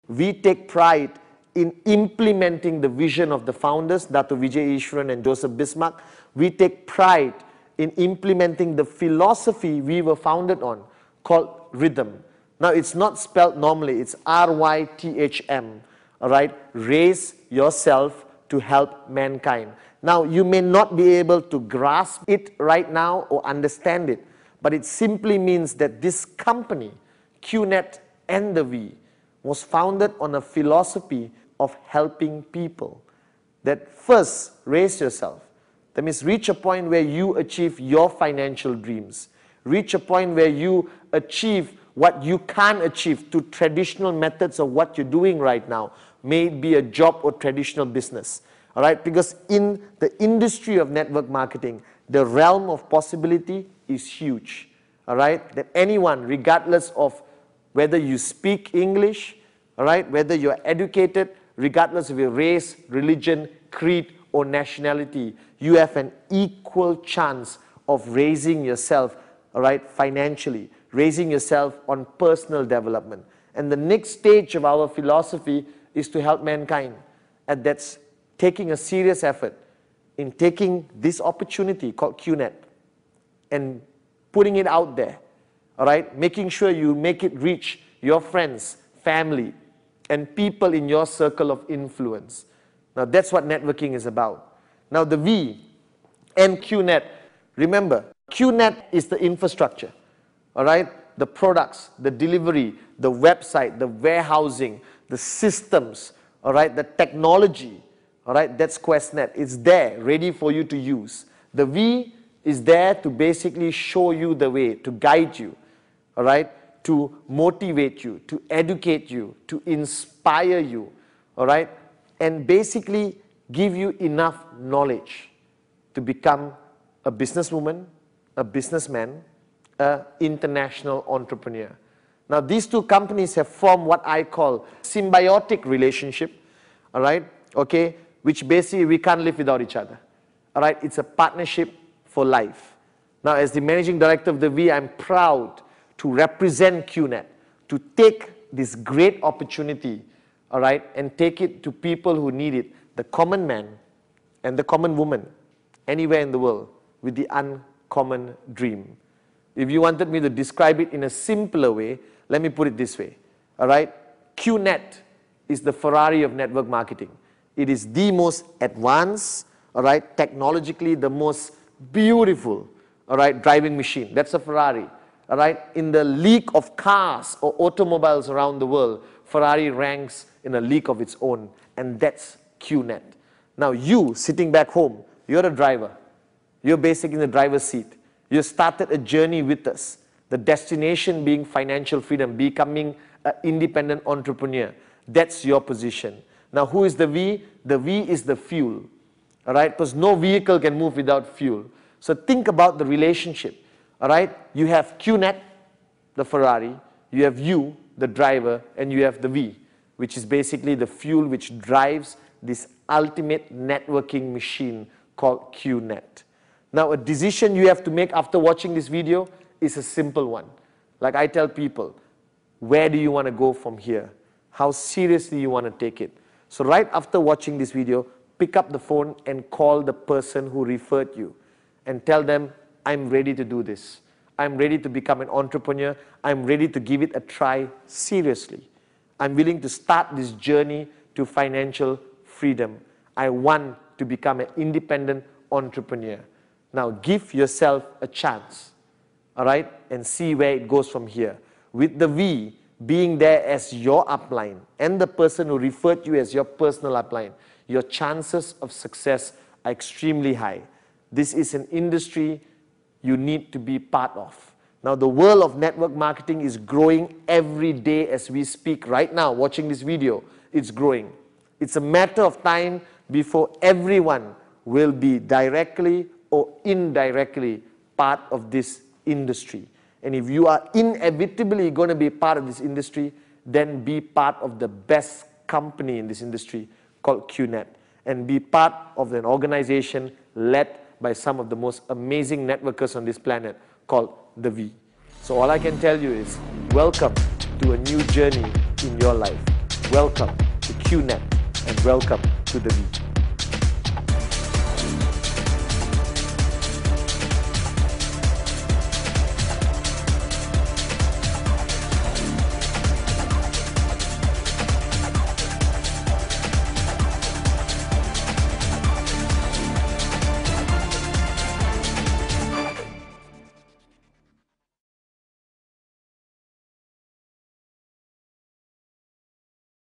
We take pride in implementing the vision of the founders, Dr. Vijay Ishwaran and Joseph Bismarck. We take pride in implementing the philosophy we were founded on, called rhythm. Now, it's not spelled normally, it's R-Y-T-H-M, all right? Raise yourself to help mankind. Now, you may not be able to grasp it right now or understand it, but it simply means that this company, QNet and the V, was founded on a philosophy of helping people. That first, raise yourself. That means reach a point where you achieve your financial dreams. Reach a point where you achieve what you can't achieve through traditional methods of what you're doing right now. May it be a job or traditional business. All right? Because in the industry of network marketing, the realm of possibility is huge. All right? That anyone, regardless of whether you speak English, all right, whether you're educated, regardless of your race, religion, creed, or nationality, you have an equal chance of raising yourself, all right, financially, raising yourself on personal development. And the next stage of our philosophy is to help mankind. And that's taking a serious effort in taking this opportunity called QNet and putting it out there, all right, making sure you make it reach your friends, family, and people in your circle of influence. Now, that's what networking is about. Now, the V and QNet, remember, QNet is the infrastructure, all right? The products, the delivery, the website, the warehousing, the systems, all right? The technology, all right? That's QuestNet. It's there, ready for you to use. The V is there to basically show you the way, to guide you, all right? To motivate you, to educate you, to inspire you, all right? And basically give you enough knowledge to become a businesswoman, a businessman, an international entrepreneur. Now, these two companies have formed what I call symbiotic relationship, all right? Okay, which basically we can't live without each other, all right? It's a partnership for life. Now, as the managing director of the V, I'm proud to represent QNet, to take this great opportunity, all right, and take it to people who need it, the common man and the common woman, anywhere in the world, with the uncommon dream. If you wanted me to describe it in a simpler way, let me put it this way, all right? QNet is the Ferrari of network marketing. It is the most advanced, all right, technologically the most beautiful, all right, driving machine. That's a Ferrari. All right, in the league of cars or automobiles around the world, Ferrari ranks in a league of its own, and that's QNet. Now, you sitting back home, you're a driver. You're basically in the driver's seat. You started a journey with us. The destination being financial freedom, becoming an independent entrepreneur. That's your position. Now, who is the V? The V is the fuel. All right, because no vehicle can move without fuel. So think about the relationship. All right, you have QNet, the Ferrari, you have you, the driver, and you have the V, which is basically the fuel which drives this ultimate networking machine called QNet. Now, a decision you have to make after watching this video is a simple one. Like I tell people, where do you want to go from here? How seriously you want to take it? So right after watching this video, pick up the phone and call the person who referred you and tell them, I'm ready to do this. I'm ready to become an entrepreneur. I'm ready to give it a try seriously. I'm willing to start this journey to financial freedom. I want to become an independent entrepreneur. Now give yourself a chance, all right, and see where it goes from here. With the V being there as your upline and the person who referred you as your personal upline, your chances of success are extremely high. This is an industry you need to be part of. Now, the world of network marketing is growing every day as we speak. Right now, watching this video, it's growing. It's a matter of time before everyone will be directly or indirectly part of this industry. And if you are inevitably going to be part of this industry, then be part of the best company in this industry called QNet, and be part of an organization led by some of the most amazing networkers on this planet called the V. So all I can tell you is, welcome to a new journey in your life. welcome to QNet and welcome to the V.